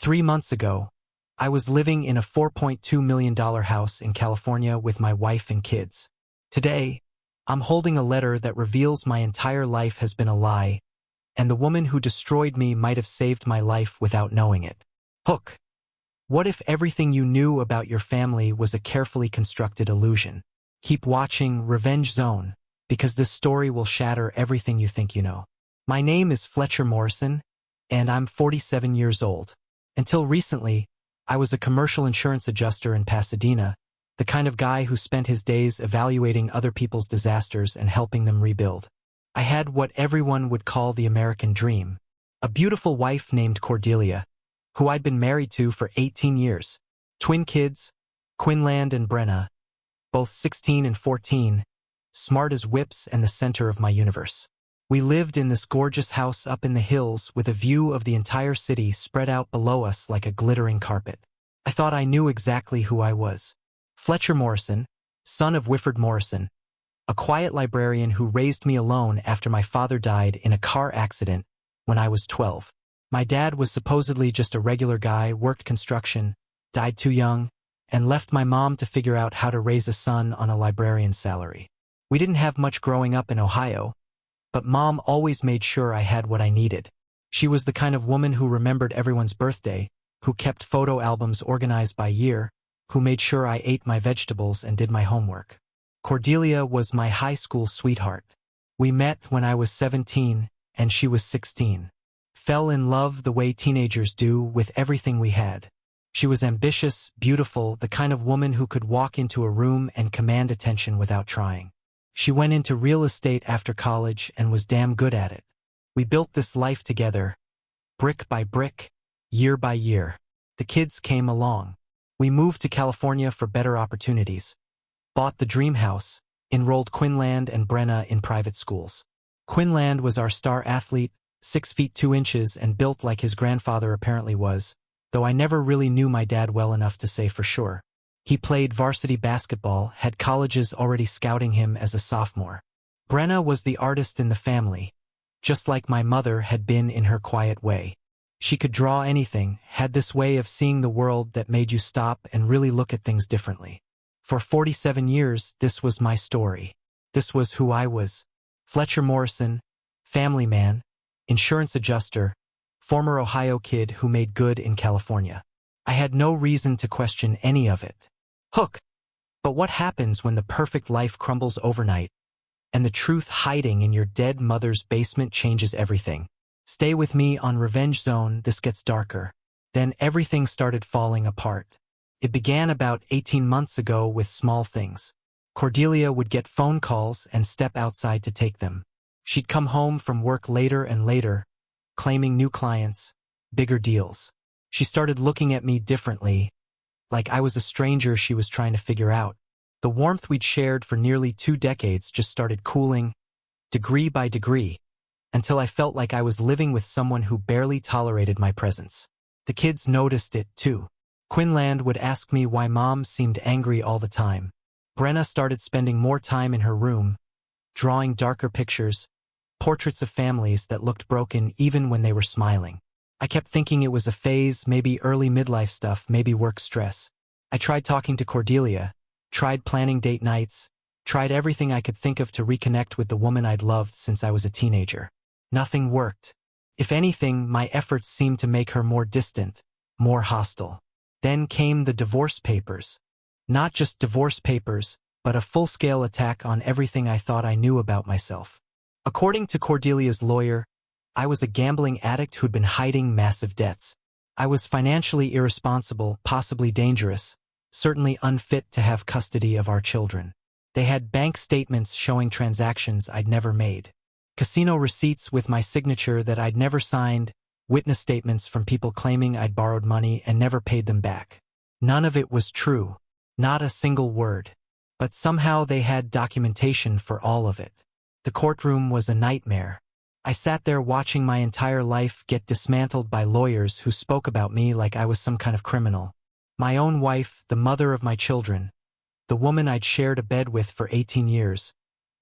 3 months ago, I was living in a $4.2 million house in California with my wife and kids. Today, I'm holding a letter that reveals my entire life has been a lie, and the woman who destroyed me might have saved my life without knowing it. Hook. What if everything you knew about your family was a carefully constructed illusion? Keep watching Revenge Zone, because this story will shatter everything you think you know. My name is Fletcher Morrison, and I'm 47 years old. Until recently, I was a commercial insurance adjuster in Pasadena, the kind of guy who spent his days evaluating other people's disasters and helping them rebuild. I had what everyone would call the American dream, a beautiful wife named Cordelia, who I'd been married to for 18 years, twin kids, Quinlan and Brenna, both 16 and 14, smart as whips and the center of my universe. We lived in this gorgeous house up in the hills with a view of the entire city spread out below us like a glittering carpet. I thought I knew exactly who I was. Fletcher Morrison, son of Whifford Morrison, a quiet librarian who raised me alone after my father died in a car accident when I was 12. My dad was supposedly just a regular guy, worked construction, died too young, and left my mom to figure out how to raise a son on a librarian's salary. We didn't have much growing up in Ohio, but Mom always made sure I had what I needed. She was the kind of woman who remembered everyone's birthday, who kept photo albums organized by year, who made sure I ate my vegetables and did my homework. Cordelia was my high school sweetheart. We met when I was 17 and she was 16. Fell in love the way teenagers do with everything we had. She was ambitious, beautiful, the kind of woman who could walk into a room and command attention without trying. She went into real estate after college and was damn good at it. We built this life together, brick by brick, year by year. The kids came along. We moved to California for better opportunities, bought the dream house, enrolled Quinlan and Brenna in private schools. Quinlan was our star athlete, 6 feet 2 inches and built like his grandfather apparently was, though I never really knew my dad well enough to say for sure. He played varsity basketball, had colleges already scouting him as a sophomore. Brenna was the artist in the family, just like my mother had been in her quiet way. She could draw anything, had this way of seeing the world that made you stop and really look at things differently. For 47 years, this was my story. This was who I was. Fletcher Morrison, family man, insurance adjuster, former Ohio kid who made good in California. I had no reason to question any of it. Hook. But what happens when the perfect life crumbles overnight, and the truth hiding in your dead mother's basement changes everything? Stay with me on Revenge Zone, this gets darker. Then everything started falling apart. It began about 18 months ago with small things. Cordelia would get phone calls and step outside to take them. She'd come home from work later and later, claiming new clients, bigger deals. She started looking at me differently, like I was a stranger she was trying to figure out. The warmth we'd shared for nearly 2 decades just started cooling, degree by degree, until I felt like I was living with someone who barely tolerated my presence. The kids noticed it, too. Quinlan would ask me why Mom seemed angry all the time. Brenna started spending more time in her room, drawing darker pictures, portraits of families that looked broken even when they were smiling. I kept thinking it was a phase, maybe early midlife stuff, maybe work stress. I tried talking to Cordelia, tried planning date nights, tried everything I could think of to reconnect with the woman I'd loved since I was a teenager. Nothing worked. If anything, my efforts seemed to make her more distant, more hostile. Then came the divorce papers. Not just divorce papers, but a full-scale attack on everything I thought I knew about myself. According to Cordelia's lawyer, I was a gambling addict who'd been hiding massive debts. I was financially irresponsible, possibly dangerous, certainly unfit to have custody of our children. They had bank statements showing transactions I'd never made, casino receipts with my signature that I'd never signed, witness statements from people claiming I'd borrowed money and never paid them back. None of it was true, not a single word. But somehow they had documentation for all of it. The courtroom was a nightmare. I sat there watching my entire life get dismantled by lawyers who spoke about me like I was some kind of criminal. My own wife, the mother of my children, the woman I'd shared a bed with for 18 years,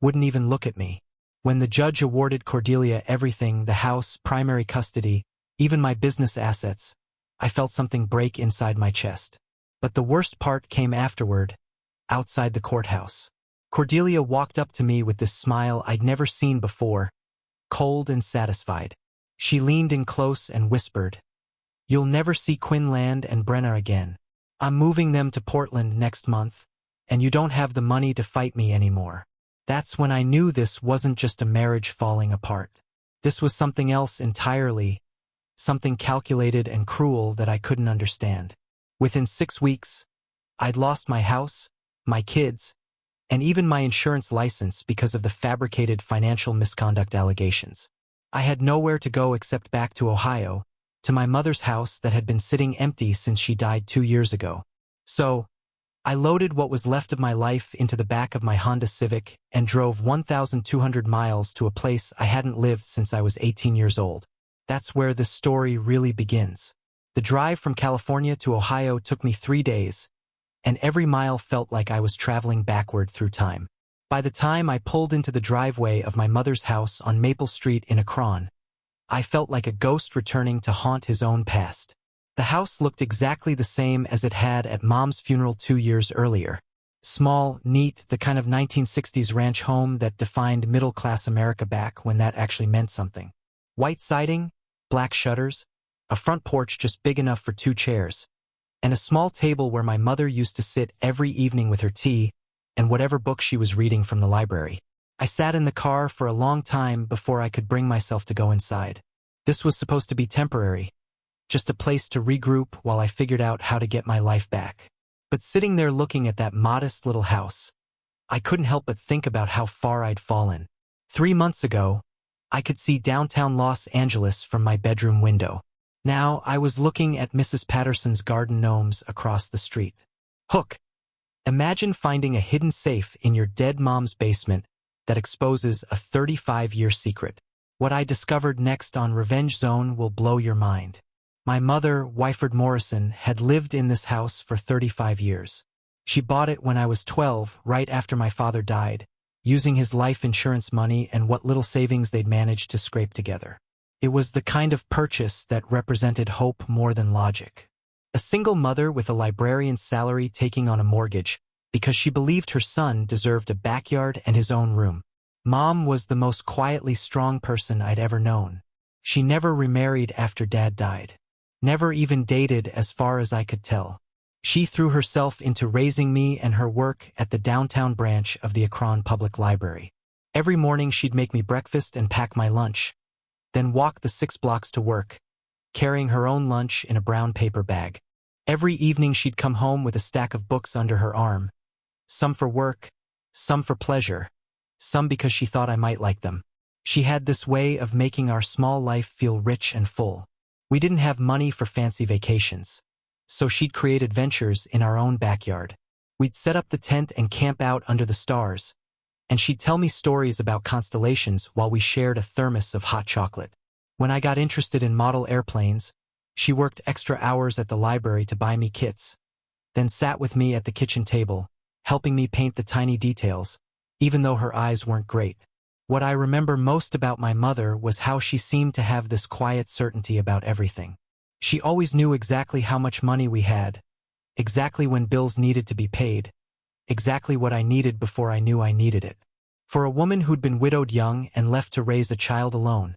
wouldn't even look at me. When the judge awarded Cordelia everything, the house, primary custody, even my business assets, I felt something break inside my chest. But the worst part came afterward, outside the courthouse. Cordelia walked up to me with this smile I'd never seen before, cold and satisfied. She leaned in close and whispered, "You'll never see Quinlan and Brenna again. I'm moving them to Portland next month, and you don't have the money to fight me anymore." That's when I knew this wasn't just a marriage falling apart. This was something else entirely, something calculated and cruel that I couldn't understand. Within 6 weeks, I'd lost my house, my kids, and even my insurance license because of the fabricated financial misconduct allegations. I had nowhere to go except back to Ohio, to my mother's house that had been sitting empty since she died 2 years ago. So, I loaded what was left of my life into the back of my Honda Civic and drove 1,200 miles to a place I hadn't lived since I was 18 years old. That's where this story really begins. The drive from California to Ohio took me 3 days, and every mile felt like I was traveling backward through time. By the time I pulled into the driveway of my mother's house on Maple Street in Akron, I felt like a ghost returning to haunt his own past. The house looked exactly the same as it had at Mom's funeral 2 years earlier. Small, neat, the kind of 1960s ranch home that defined middle-class America back when that actually meant something. White siding, black shutters, a front porch just big enough for 2 chairs, and a small table where my mother used to sit every evening with her tea and whatever book she was reading from the library. I sat in the car for a long time before I could bring myself to go inside. This was supposed to be temporary, just a place to regroup while I figured out how to get my life back. But sitting there looking at that modest little house, I couldn't help but think about how far I'd fallen. 3 months ago, I could see downtown Los Angeles from my bedroom window. Now I was looking at Mrs. Patterson's garden gnomes across the street. Hook! Imagine finding a hidden safe in your dead mom's basement that exposes a 35-year secret. What I discovered next on Revenge Zone will blow your mind. My mother, Wyford Morrison, had lived in this house for 35 years. She bought it when I was 12, right after my father died, using his life insurance money and what little savings they'd managed to scrape together. It was the kind of purchase that represented hope more than logic. A single mother with a librarian's salary taking on a mortgage because she believed her son deserved a backyard and his own room. Mom was the most quietly strong person I'd ever known. She never remarried after Dad died. Never even dated as far as I could tell. She threw herself into raising me and her work at the downtown branch of the Akron Public Library. Every morning she'd make me breakfast and pack my lunch, then walk the 6 blocks to work, carrying her own lunch in a brown paper bag. Every evening she'd come home with a stack of books under her arm, some for work, some for pleasure, some because she thought I might like them. She had this way of making our small life feel rich and full. We didn't have money for fancy vacations, so she'd create adventures in our own backyard. We'd set up the tent and camp out under the stars, and she'd tell me stories about constellations while we shared a thermos of hot chocolate. When I got interested in model airplanes, she worked extra hours at the library to buy me kits, then sat with me at the kitchen table, helping me paint the tiny details, even though her eyes weren't great. What I remember most about my mother was how she seemed to have this quiet certainty about everything. She always knew exactly how much money we had, exactly when bills needed to be paid, exactly what I needed before I knew I needed it. For a woman who'd been widowed young and left to raise a child alone,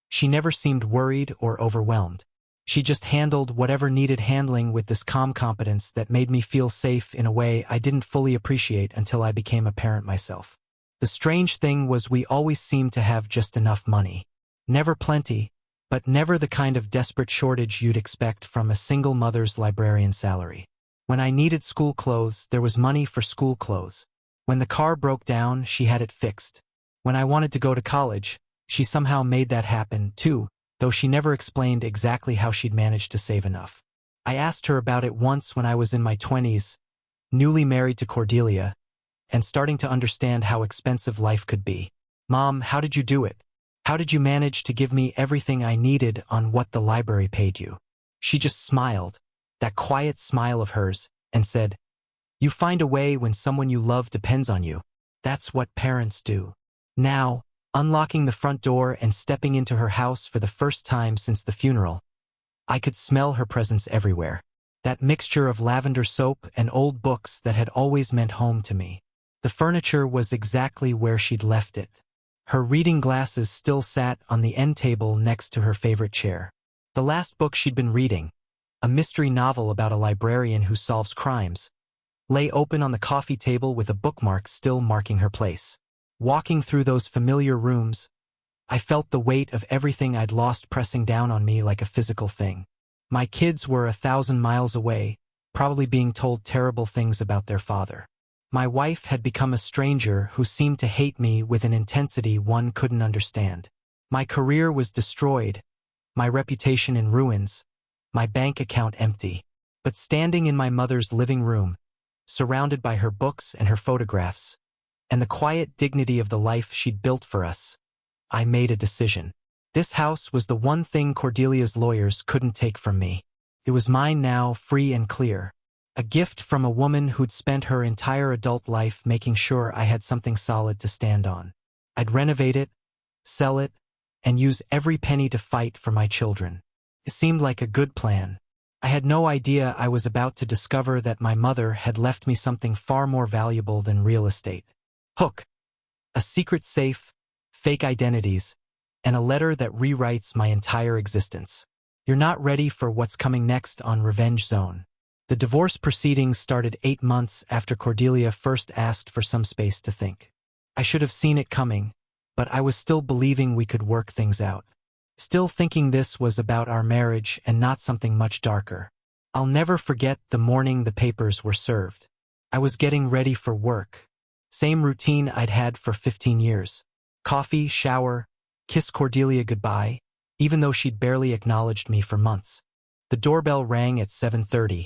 she never seemed worried or overwhelmed. She just handled whatever needed handling with this calm competence that made me feel safe in a way I didn't fully appreciate until I became a parent myself. The strange thing was we always seemed to have just enough money. Never plenty, but never the kind of desperate shortage you'd expect from a single mother's librarian salary. When I needed school clothes, there was money for school clothes. When the car broke down, she had it fixed. When I wanted to go to college, she somehow made that happen, too, though she never explained exactly how she'd managed to save enough. I asked her about it once when I was in my 20s, newly married to Cordelia, and starting to understand how expensive life could be. "Mom, how did you do it? How did you manage to give me everything I needed on what the library paid you?" She just smiled, that quiet smile of hers, and said, "You find a way when someone you love depends on you. That's what parents do." Now, unlocking the front door and stepping into her house for the first time since the funeral, I could smell her presence everywhere. That mixture of lavender soap and old books that had always meant home to me. The furniture was exactly where she'd left it. Her reading glasses still sat on the end table next to her favorite chair. The last book she'd been reading, a mystery novel about a librarian who solves crimes, lay open on the coffee table with a bookmark still marking her place. Walking through those familiar rooms, I felt the weight of everything I'd lost pressing down on me like a physical thing. My kids were 1,000 miles away, probably being told terrible things about their father. My wife had become a stranger who seemed to hate me with an intensity one couldn't understand. My career was destroyed, my reputation in ruins, my bank account empty. But standing in my mother's living room, surrounded by her books and her photographs, and the quiet dignity of the life she'd built for us, I made a decision. This house was the one thing Cordelia's lawyers couldn't take from me. It was mine now, free and clear. A gift from a woman who'd spent her entire adult life making sure I had something solid to stand on. I'd renovate it, sell it, and use every penny to fight for my children. It seemed like a good plan. I had no idea I was about to discover that my mother had left me something far more valuable than real estate. Hook. A secret safe, fake identities, and a letter that rewrites my entire existence. You're not ready for what's coming next on Revenge Zone. The divorce proceedings started 8 months after Cordelia first asked for some space to think. I should have seen it coming, but I was still believing we could work things out. Still thinking this was about our marriage and not something much darker. I'll never forget the morning the papers were served. I was getting ready for work. Same routine I'd had for 15 years. Coffee, shower, kiss Cordelia goodbye, even though she'd barely acknowledged me for months. The doorbell rang at 7:30,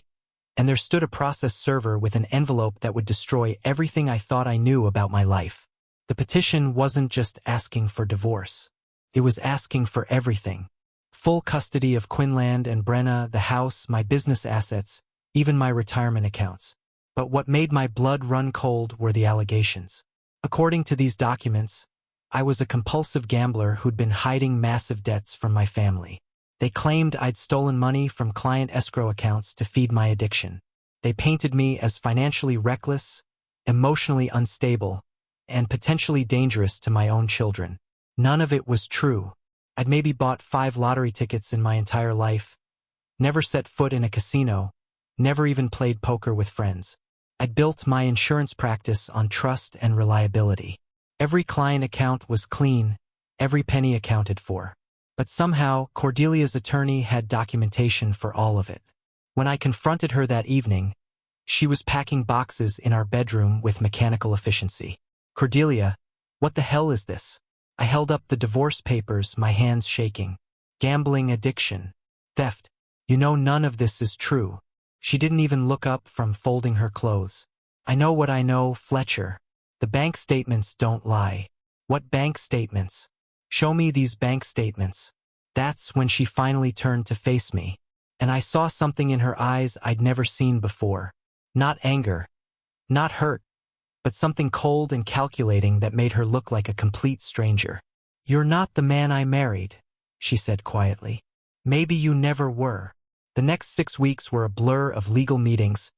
and there stood a process server with an envelope that would destroy everything I thought I knew about my life. The petition wasn't just asking for divorce. It was asking for everything. Full custody of Quinlan and Brenna, the house, my business assets, even my retirement accounts. But what made my blood run cold were the allegations. According to these documents, I was a compulsive gambler who'd been hiding massive debts from my family. They claimed I'd stolen money from client escrow accounts to feed my addiction. They painted me as financially reckless, emotionally unstable, and potentially dangerous to my own children. None of it was true. I'd maybe bought 5 lottery tickets in my entire life, never set foot in a casino, never even played poker with friends. I'd built my insurance practice on trust and reliability. Every client account was clean, every penny accounted for. But somehow, Cordelia's attorney had documentation for all of it. When I confronted her that evening, she was packing boxes in our bedroom with mechanical efficiency. Cordelia, what the hell is this? I held up the divorce papers, my hands shaking. Gambling addiction. Theft. You know none of this is true. She didn't even look up from folding her clothes. I know what I know, Fletcher. The bank statements don't lie. What bank statements? Show me these bank statements. That's when she finally turned to face me. And I saw something in her eyes I'd never seen before. Not anger. Not hurt. But something cold and calculating that made her look like a complete stranger. You're not the man I married, she said quietly. Maybe you never were. The next 6 weeks were a blur of legal meetings,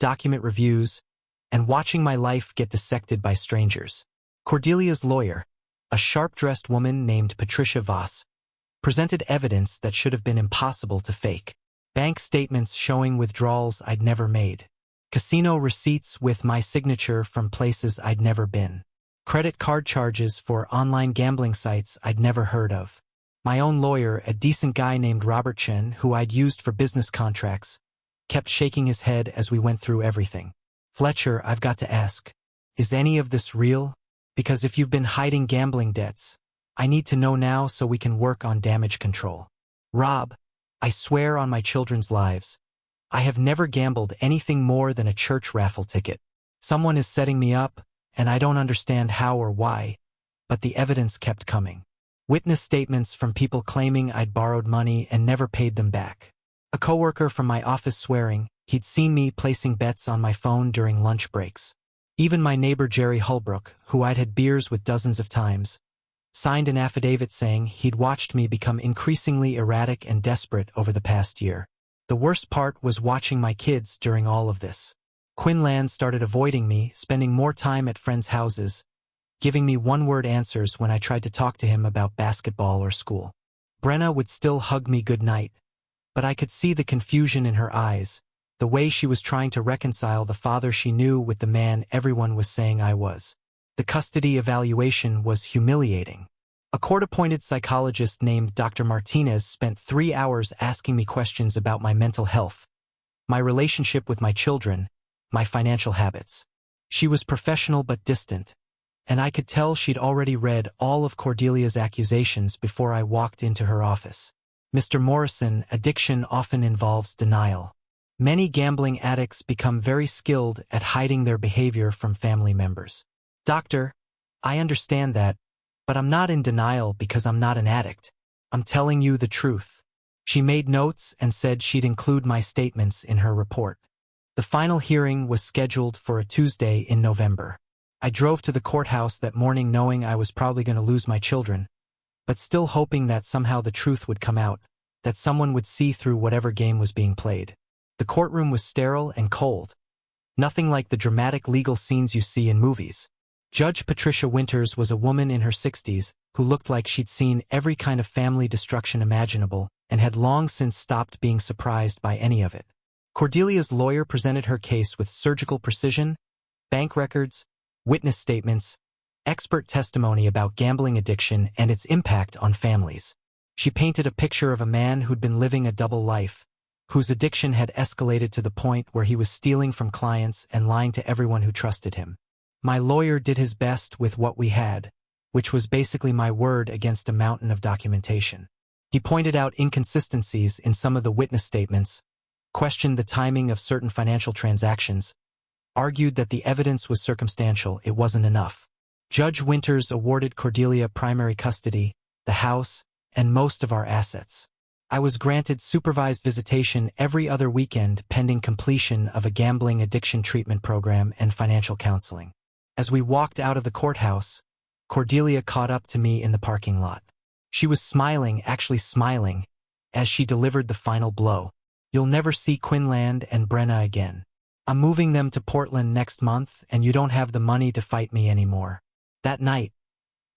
document reviews, and watching my life get dissected by strangers. Cordelia's lawyer, a sharp-dressed woman named Patricia Voss, presented evidence that should have been impossible to fake. Bank statements showing withdrawals I'd never made. Casino receipts with my signature from places I'd never been. Credit card charges for online gambling sites I'd never heard of. My own lawyer, a decent guy named Robert Chen, who I'd used for business contracts, kept shaking his head as we went through everything. Fletcher, I've got to ask, is any of this real? Because if you've been hiding gambling debts, I need to know now so we can work on damage control. Rob, I swear on my children's lives, I have never gambled anything more than a church raffle ticket. Someone is setting me up, and I don't understand how or why, but the evidence kept coming. Witness statements from people claiming I'd borrowed money and never paid them back. A coworker from my office swearing he'd seen me placing bets on my phone during lunch breaks. Even my neighbor Jerry Holbrook, who I'd had beers with dozens of times, signed an affidavit saying he'd watched me become increasingly erratic and desperate over the past year. The worst part was watching my kids during all of this. Quinlan started avoiding me, spending more time at friends' houses, giving me one-word answers when I tried to talk to him about basketball or school. Brenna would still hug me goodnight, but I could see the confusion in her eyes, the way she was trying to reconcile the father she knew with the man everyone was saying I was. The custody evaluation was humiliating. A court-appointed psychologist named Dr. Martinez spent 3 hours asking me questions about my mental health, my relationship with my children, my financial habits. She was professional but distant, and I could tell she'd already read all of Cordelia's accusations before I walked into her office. Mr. Morrison, addiction often involves denial. Many gambling addicts become very skilled at hiding their behavior from family members. Doctor, I understand that, but I'm not in denial because I'm not an addict. I'm telling you the truth. She made notes and said she'd include my statements in her report. The final hearing was scheduled for a Tuesday in November. I drove to the courthouse that morning knowing I was probably going to lose my children, but still hoping that somehow the truth would come out, that someone would see through whatever game was being played. The courtroom was sterile and cold. Nothing like the dramatic legal scenes you see in movies. Judge Patricia Winters was a woman in her 60s who looked like she'd seen every kind of family destruction imaginable and had long since stopped being surprised by any of it. Cordelia's lawyer presented her case with surgical precision, bank records, witness statements, expert testimony about gambling addiction and its impact on families. She painted a picture of a man who'd been living a double life, whose addiction had escalated to the point where he was stealing from clients and lying to everyone who trusted him. My lawyer did his best with what we had, which was basically my word against a mountain of documentation. He pointed out inconsistencies in some of the witness statements, questioned the timing of certain financial transactions, argued that the evidence was circumstantial, it wasn't enough. Judge Winters awarded Cordelia primary custody, the house, and most of our assets. I was granted supervised visitation every other weekend pending completion of a gambling addiction treatment program and financial counseling. As we walked out of the courthouse, Cordelia caught up to me in the parking lot. She was smiling, actually smiling, as she delivered the final blow. You'll never see Quinlan and Brenna again. I'm moving them to Portland next month and you don't have the money to fight me anymore. That night,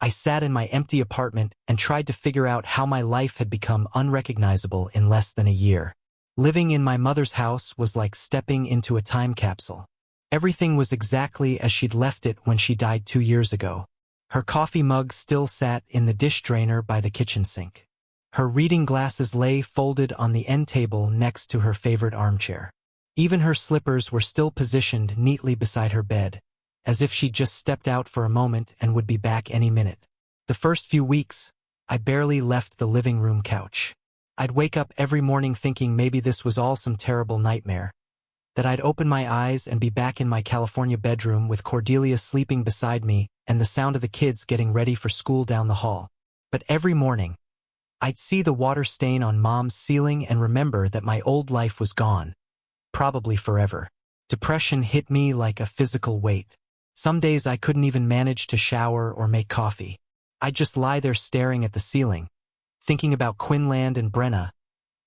I sat in my empty apartment and tried to figure out how my life had become unrecognizable in less than a year. Living in my mother's house was like stepping into a time capsule. Everything was exactly as she'd left it when she died 2 years ago. Her coffee mug still sat in the dish drainer by the kitchen sink. Her reading glasses lay folded on the end table next to her favorite armchair. Even her slippers were still positioned neatly beside her bed, as if she'd just stepped out for a moment and would be back any minute. The first few weeks, I barely left the living room couch. I'd wake up every morning thinking maybe this was all some terrible nightmare, that I'd open my eyes and be back in my California bedroom with Cordelia sleeping beside me and the sound of the kids getting ready for school down the hall. But every morning, I'd see the water stain on Mom's ceiling and remember that my old life was gone, probably forever. Depression hit me like a physical weight. Some days I couldn't even manage to shower or make coffee. I'd just lie there staring at the ceiling, thinking about Quinlan and Brenna,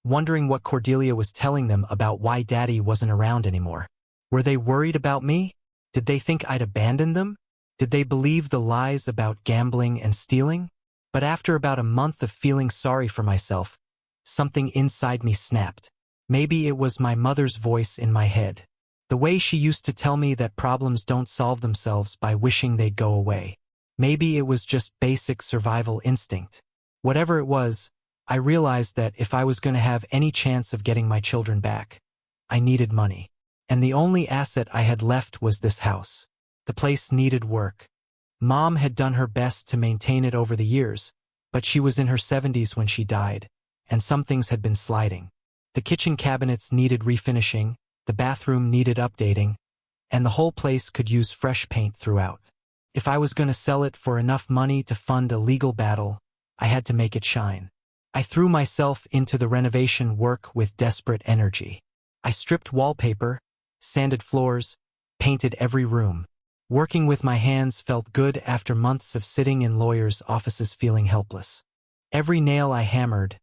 wondering what Cordelia was telling them about why Daddy wasn't around anymore. Were they worried about me? Did they think I'd abandoned them? Did they believe the lies about gambling and stealing? But after about a month of feeling sorry for myself, something inside me snapped. Maybe it was my mother's voice in my head. The way she used to tell me that problems don't solve themselves by wishing they'd go away. Maybe it was just basic survival instinct. Whatever it was, I realized that if I was going to have any chance of getting my children back, I needed money. And the only asset I had left was this house. The place needed work. Mom had done her best to maintain it over the years, but she was in her 70s when she died, and some things had been sliding. The kitchen cabinets needed refinishing, the bathroom needed updating, and the whole place could use fresh paint throughout. If I was going to sell it for enough money to fund a legal battle, I had to make it shine. I threw myself into the renovation work with desperate energy. I stripped wallpaper, sanded floors, painted every room. Working with my hands felt good after months of sitting in lawyers' offices feeling helpless. Every nail I hammered,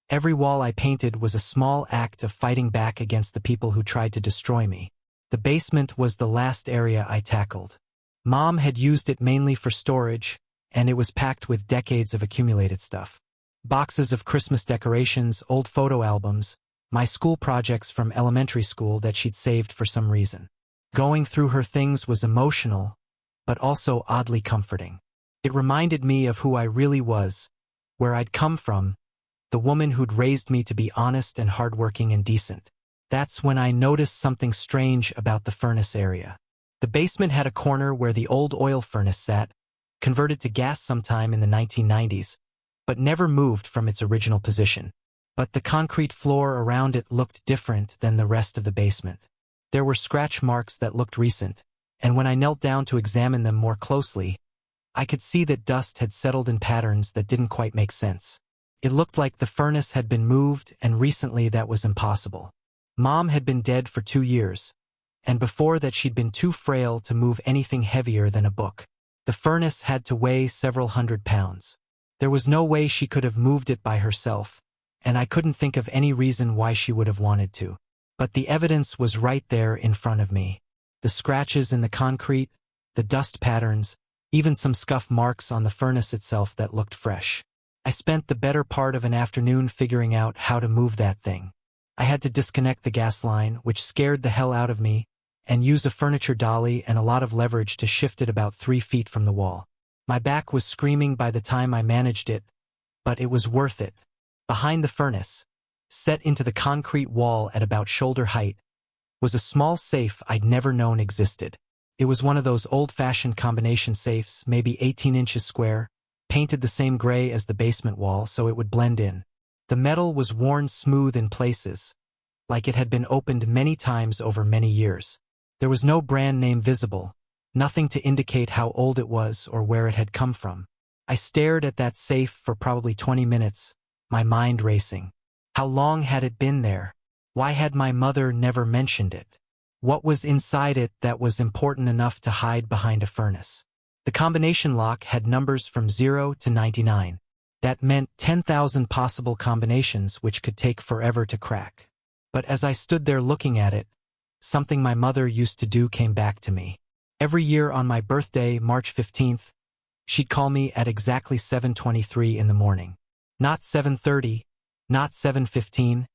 every wall I painted was a small act of fighting back against the people who tried to destroy me. The basement was the last area I tackled. Mom had used it mainly for storage, and it was packed with decades of accumulated stuff. Boxes of Christmas decorations, old photo albums, my school projects from elementary school that she'd saved for some reason. Going through her things was emotional, but also oddly comforting. It reminded me of who I really was, where I'd come from, the woman who'd raised me to be honest and hardworking and decent. That's when I noticed something strange about the furnace area. The basement had a corner where the old oil furnace sat, converted to gas sometime in the 1990s, but never moved from its original position. But the concrete floor around it looked different than the rest of the basement. There were scratch marks that looked recent, and when I knelt down to examine them more closely, I could see that dust had settled in patterns that didn't quite make sense. It looked like the furnace had been moved, and recently that was impossible. Mom had been dead for 2 years, and before that she'd been too frail to move anything heavier than a book. The furnace had to weigh several hundred pounds. There was no way she could have moved it by herself, and I couldn't think of any reason why she would have wanted to. But the evidence was right there in front of me. The scratches in the concrete, the dust patterns, even some scuff marks on the furnace itself that looked fresh. I spent the better part of an afternoon figuring out how to move that thing. I had to disconnect the gas line, which scared the hell out of me, and use a furniture dolly and a lot of leverage to shift it about 3 feet from the wall. My back was screaming by the time I managed it, but it was worth it. Behind the furnace, set into the concrete wall at about shoulder height, was a small safe I'd never known existed. It was one of those old-fashioned combination safes, maybe 18 inches square, painted the same gray as the basement wall so it would blend in. The metal was worn smooth in places, like it had been opened many times over many years. There was no brand name visible, nothing to indicate how old it was or where it had come from. I stared at that safe for probably 20 minutes, my mind racing. How long had it been there? Why had my mother never mentioned it? What was inside it that was important enough to hide behind a furnace? The combination lock had numbers from 0 to 99. That meant 10,000 possible combinations which could take forever to crack. But as I stood there looking at it, something my mother used to do came back to me. Every year on my birthday, March 15th, she'd call me at exactly 7:23 in the morning. Not 7:30, not 7:15,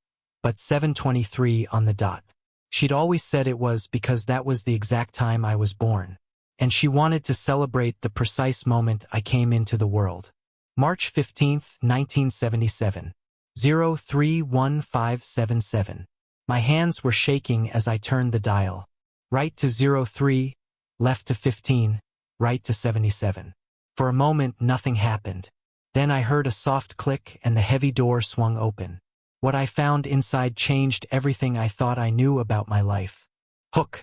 but 7:23 on the dot. She'd always said it was because that was the exact time I was born, and she wanted to celebrate the precise moment I came into the world. March 15th, 1977, 031577. My hands were shaking as I turned the dial. Right to 03, left to 15, right to 77. For a moment, nothing happened. Then I heard a soft click and the heavy door swung open. What I found inside changed everything I thought I knew about my life. Hook,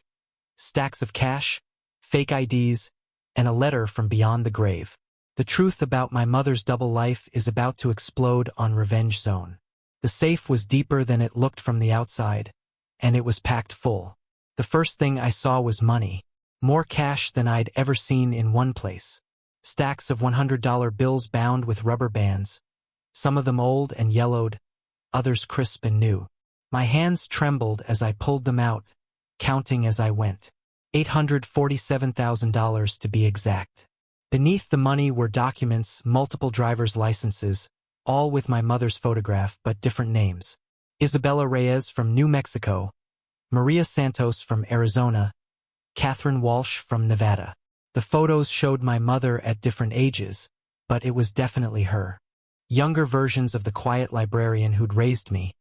stacks of cash, fake IDs, and a letter from beyond the grave. The truth about my mother's double life is about to explode on Revenge Zone. The safe was deeper than it looked from the outside, and it was packed full. The first thing I saw was money. More cash than I'd ever seen in one place. Stacks of $100 bills bound with rubber bands, some of them old and yellowed, others crisp and new. My hands trembled as I pulled them out, counting as I went. $847,000 to be exact. Beneath the money were documents, multiple driver's licenses, all with my mother's photograph but different names. Isabella Reyes from New Mexico, Maria Santos from Arizona, Catherine Walsh from Nevada. The photos showed my mother at different ages, but it was definitely her. Younger versions of the quiet librarian who'd raised me,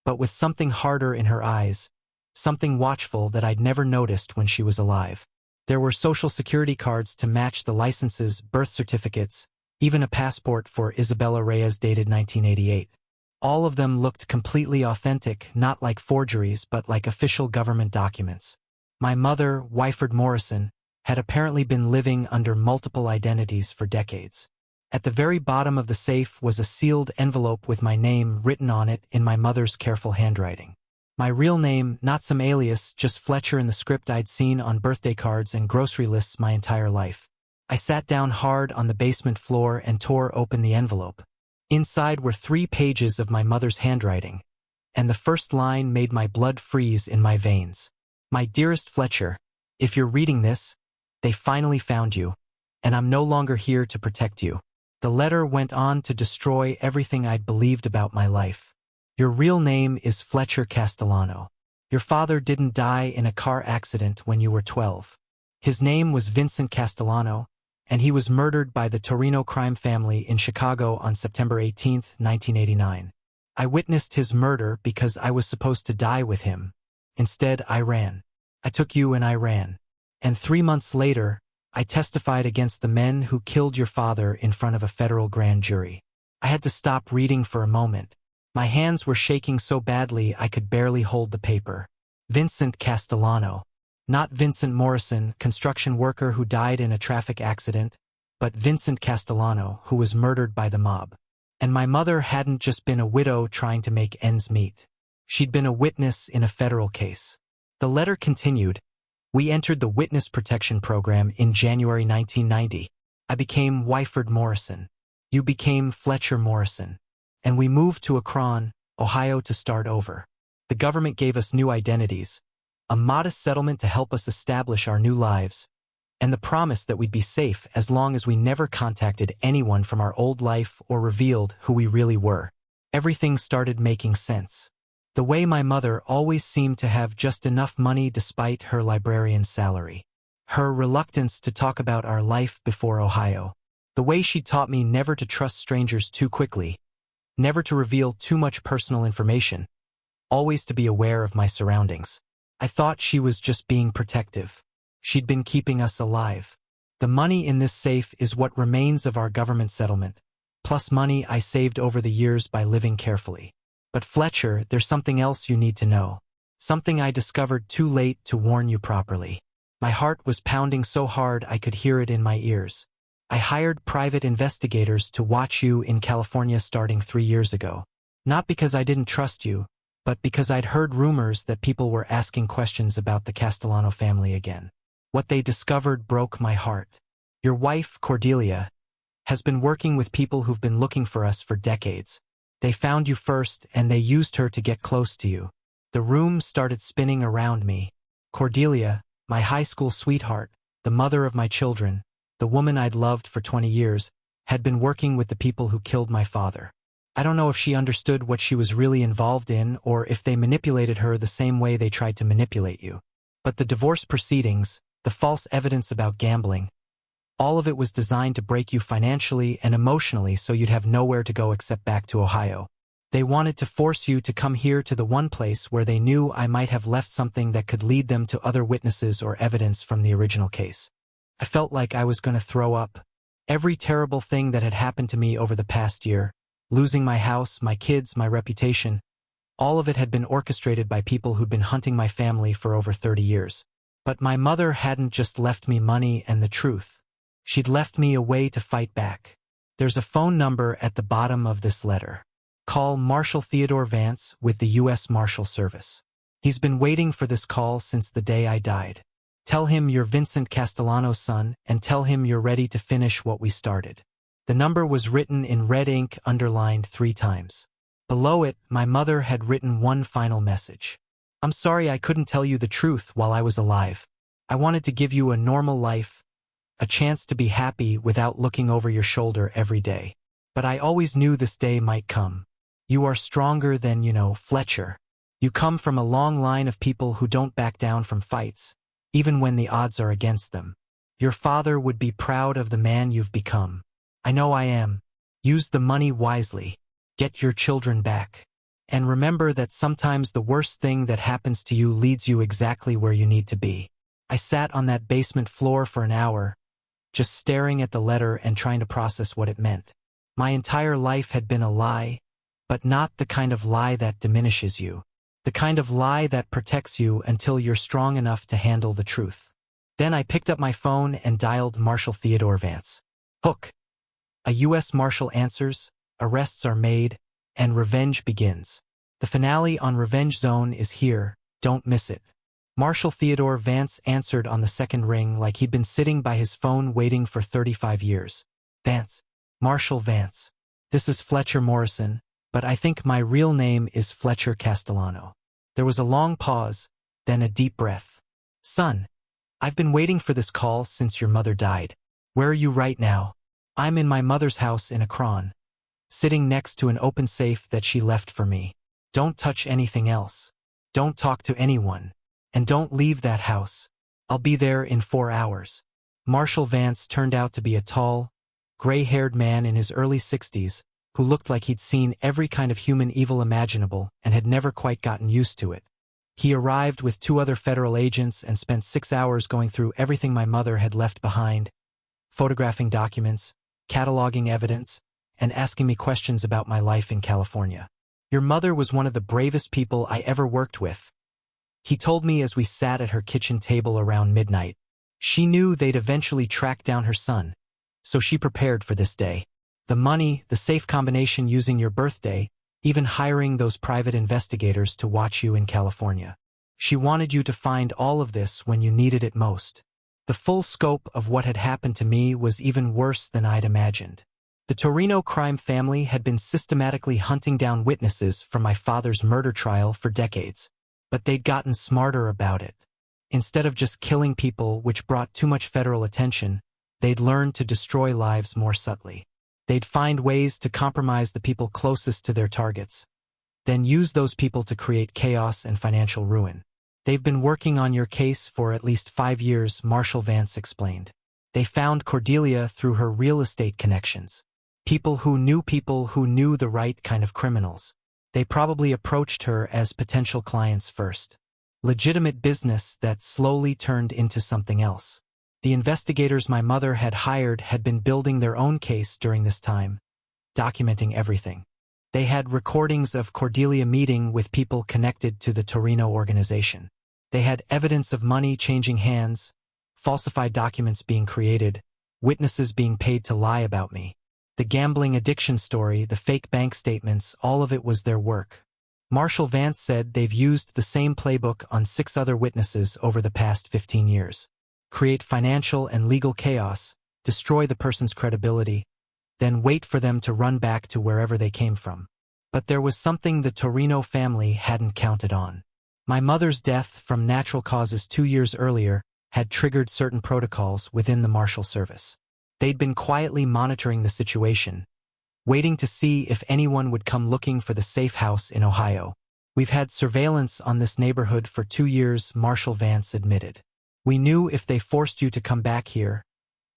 but with something harder in her eyes, something watchful that I'd never noticed when she was alive. There were social security cards to match the licenses, birth certificates, even a passport for Isabella Reyes dated 1988. All of them looked completely authentic, not like forgeries but like official government documents. My mother, Wyford Morrison, had apparently been living under multiple identities for decades. At the very bottom of the safe was a sealed envelope with my name written on it in my mother's careful handwriting. My real name, not some alias, just Fletcher in the script I'd seen on birthday cards and grocery lists my entire life. I sat down hard on the basement floor and tore open the envelope. Inside were 3 pages of my mother's handwriting, and the first line made my blood freeze in my veins. My dearest Fletcher, if you're reading this, they finally found you, and I'm no longer here to protect you. The letter went on to destroy everything I'd believed about my life. Your real name is Fletcher Castellano. Your father didn't die in a car accident when you were 12. His name was Vincent Castellano, and he was murdered by the Torino crime family in Chicago on September 18, 1989. I witnessed his murder because I was supposed to die with him. Instead, I ran. I took you and I ran. And 3 months later, I testified against the men who killed your father in front of a federal grand jury. I had to stop reading for a moment. My hands were shaking so badly I could barely hold the paper. Vincent Castellano. Not Vincent Morrison, construction worker who died in a traffic accident, but Vincent Castellano, who was murdered by the mob. And my mother hadn't just been a widow trying to make ends meet. She'd been a witness in a federal case. The letter continued. We entered the Witness Protection Program in January 1990. I became Wyford Morrison. You became Fletcher Morrison. And we moved to Akron, Ohio to start over. The government gave us new identities, a modest settlement to help us establish our new lives, and the promise that we'd be safe as long as we never contacted anyone from our old life or revealed who we really were. Everything started making sense. The way my mother always seemed to have just enough money despite her librarian's salary. Her reluctance to talk about our life before Ohio. The way she taught me never to trust strangers too quickly, never to reveal too much personal information, always to be aware of my surroundings. I thought she was just being protective. She'd been keeping us alive. The money in this safe is what remains of our government settlement, plus money I saved over the years by living carefully. But Fletcher, there's something else you need to know. Something I discovered too late to warn you properly. My heart was pounding so hard I could hear it in my ears. I hired private investigators to watch you in California starting 3 years ago. Not because I didn't trust you, but because I'd heard rumors that people were asking questions about the Castellano family again. What they discovered broke my heart. Your wife, Cordelia, has been working with people who've been looking for us for decades. They found you first, and they used her to get close to you. The room started spinning around me. Cordelia, my high school sweetheart, the mother of my children, the woman I'd loved for 20 years, had been working with the people who killed my father. I don't know if she understood what she was really involved in or if they manipulated her the same way they tried to manipulate you. But the divorce proceedings, the false evidence about gambling, all of it was designed to break you financially and emotionally so you'd have nowhere to go except back to Ohio. They wanted to force you to come here to the one place where they knew I might have left something that could lead them to other witnesses or evidence from the original case. I felt like I was going to throw up. Every terrible thing that had happened to me over the past year, losing my house, my kids, my reputation, all of it had been orchestrated by people who'd been hunting my family for over 30 years. But my mother hadn't just left me money and the truth. She'd left me a way to fight back. There's a phone number at the bottom of this letter. Call Marshal Theodore Vance with the U.S. Marshal Service. He's been waiting for this call since the day I died. Tell him you're Vincent Castellano's son and tell him you're ready to finish what we started. The number was written in red ink underlined 3 times. Below it, my mother had written one final message. I'm sorry I couldn't tell you the truth while I was alive. I wanted to give you a normal life, a chance to be happy without looking over your shoulder every day. But I always knew this day might come. You are stronger than, Fletcher. You come from a long line of people who don't back down from fights, even when the odds are against them. Your father would be proud of the man you've become. I know I am. Use the money wisely. Get your children back. And remember that sometimes the worst thing that happens to you leads you exactly where you need to be. I sat on that basement floor for an hour, just staring at the letter and trying to process what it meant. My entire life had been a lie, but not the kind of lie that diminishes you. The kind of lie that protects you until you're strong enough to handle the truth. Then I picked up my phone and dialed Marshal Theodore Vance. Hook. A U.S. Marshal answers, arrests are made, and revenge begins. The finale on Revenge Zone is here, don't miss it. Marshall Theodore Vance answered on the second ring like he'd been sitting by his phone waiting for 35 years. Vance. Marshall Vance. This is Fletcher Morrison, but I think my real name is Fletcher Castellano. There was a long pause, then a deep breath. Son, I've been waiting for this call since your mother died. Where are you right now? I'm in my mother's house in Akron, sitting next to an open safe that she left for me. Don't touch anything else. Don't talk to anyone. And don't leave that house. I'll be there in 4 hours. Marshall Vance turned out to be a tall, gray-haired man in his early 60s who looked like he'd seen every kind of human evil imaginable and had never quite gotten used to it. He arrived with 2 other federal agents and spent 6 hours going through everything my mother had left behind, photographing documents, cataloging evidence, and asking me questions about my life in California. Your mother was one of the bravest people I ever worked with, he told me as we sat at her kitchen table around midnight. She knew they'd eventually track down her son, so she prepared for this day. The money, the safe combination using your birthday, even hiring those private investigators to watch you in California. She wanted you to find all of this when you needed it most. The full scope of what had happened to me was even worse than I'd imagined. The Torino crime family had been systematically hunting down witnesses from my father's murder trial for decades, but they'd gotten smarter about it. Instead of just killing people, which brought too much federal attention, they'd learned to destroy lives more subtly. They'd find ways to compromise the people closest to their targets, then use those people to create chaos and financial ruin. They've been working on your case for at least 5 years, Marshall Vance explained. They found Cordelia through her real estate connections. People who knew the right kind of criminals. They probably approached her as potential clients first. Legitimate business that slowly turned into something else. The investigators my mother had hired had been building their own case during this time, documenting everything. They had recordings of Cordelia meeting with people connected to the Torino organization. They had evidence of money changing hands, falsified documents being created, witnesses being paid to lie about me. The gambling addiction story, the fake bank statements, all of it was their work. Marshall Vance said they've used the same playbook on 6 other witnesses over the past 15 years. Create financial and legal chaos, destroy the person's credibility, then wait for them to run back to wherever they came from. But there was something the Torino family hadn't counted on. My mother's death from natural causes 2 years earlier had triggered certain protocols within the Marshal Service. They'd been quietly monitoring the situation, waiting to see if anyone would come looking for the safe house in Ohio. We've had surveillance on this neighborhood for 2 years, Marshall Vance admitted. We knew if they forced you to come back here,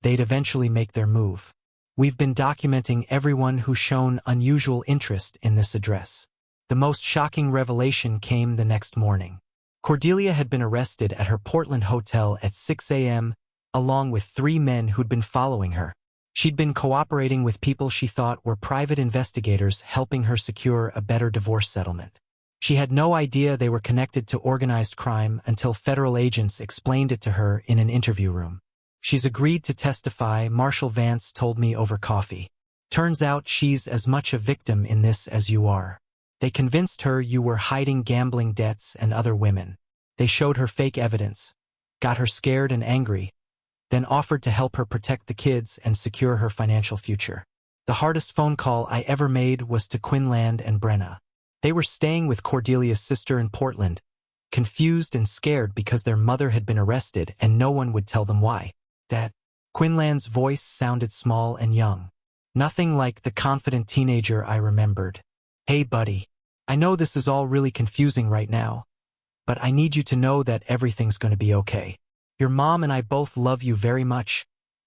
they'd eventually make their move. We've been documenting everyone who's shown unusual interest in this address. The most shocking revelation came the next morning. Cordelia had been arrested at her Portland hotel at 6 a.m., along with 3 men who'd been following her. She'd been cooperating with people she thought were private investigators helping her secure a better divorce settlement. She had no idea they were connected to organized crime until federal agents explained it to her in an interview room. She's agreed to testify, Marshall Vance told me over coffee. Turns out she's as much a victim in this as you are. They convinced her you were hiding gambling debts and other women. They showed her fake evidence, got her scared and angry, then offered to help her protect the kids and secure her financial future. The hardest phone call I ever made was to Quinlan and Brenna. They were staying with Cordelia's sister in Portland, confused and scared because their mother had been arrested and no one would tell them why. Dad. Quinlan's voice sounded small and young. Nothing like the confident teenager I remembered. Hey buddy, I know this is all really confusing right now, but I need you to know that everything's going to be okay. Your mom and I both love you very much,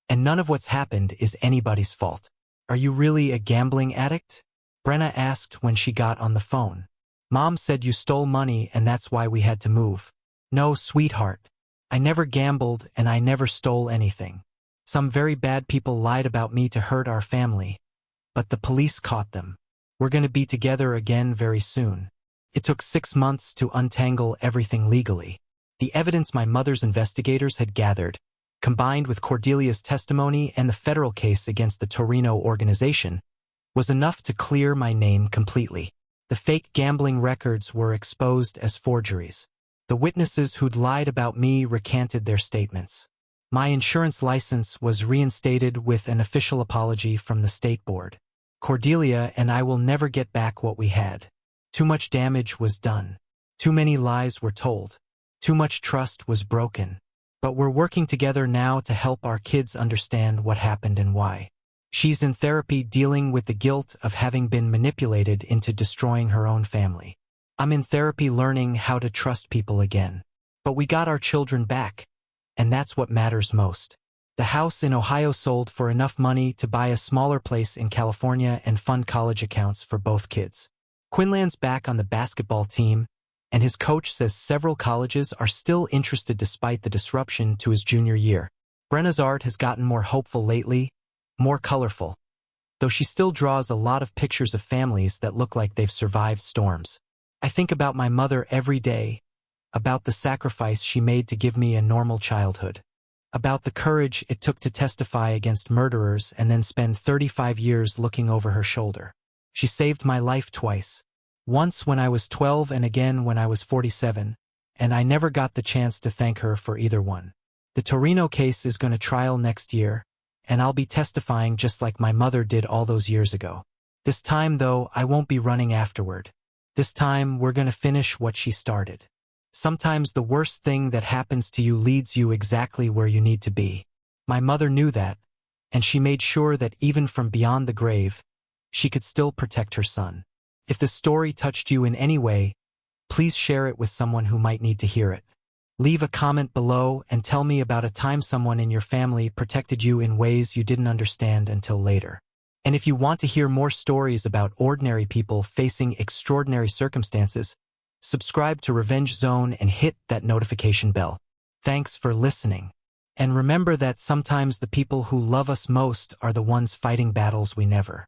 and none of what's happened is anybody's fault. Are you really a gambling addict? Brenna asked when she got on the phone. Mom said you stole money and that's why we had to move. No, sweetheart. I never gambled and I never stole anything. Some very bad people lied about me to hurt our family, but the police caught them. We're going to be together again very soon. It took 6 months to untangle everything legally. The evidence my mother's investigators had gathered, combined with Cordelia's testimony and the federal case against the Torino organization, was enough to clear my name completely. The fake gambling records were exposed as forgeries. The witnesses who'd lied about me recanted their statements. My insurance license was reinstated with an official apology from the state board. Cordelia and I will never get back what we had. Too much damage was done. Too many lies were told. Too much trust was broken. But we're working together now to help our kids understand what happened and why. She's in therapy dealing with the guilt of having been manipulated into destroying her own family. I'm in therapy learning how to trust people again. But we got our children back, and that's what matters most. The house in Ohio sold for enough money to buy a smaller place in California and fund college accounts for both kids. Quinlan's back on the basketball team, and his coach says several colleges are still interested despite the disruption to his junior year. Brenna's art has gotten more hopeful lately, more colorful, though she still draws a lot of pictures of families that look like they've survived storms. I think about my mother every day, about the sacrifice she made to give me a normal childhood, about the courage it took to testify against murderers and then spend 35 years looking over her shoulder. She saved my life twice. Once when I was 12 and again when I was 47, and I never got the chance to thank her for either one. The Torino case is going to trial next year, and I'll be testifying just like my mother did all those years ago. This time, though, I won't be running afterward. This time, we're going to finish what she started. Sometimes the worst thing that happens to you leads you exactly where you need to be. My mother knew that, and she made sure that even from beyond the grave, she could still protect her son. If the story touched you in any way, please share it with someone who might need to hear it. Leave a comment below and tell me about a time someone in your family protected you in ways you didn't understand until later. And if you want to hear more stories about ordinary people facing extraordinary circumstances, subscribe to Revenge Zone and hit that notification bell. Thanks for listening. And remember that sometimes the people who love us most are the ones fighting battles we never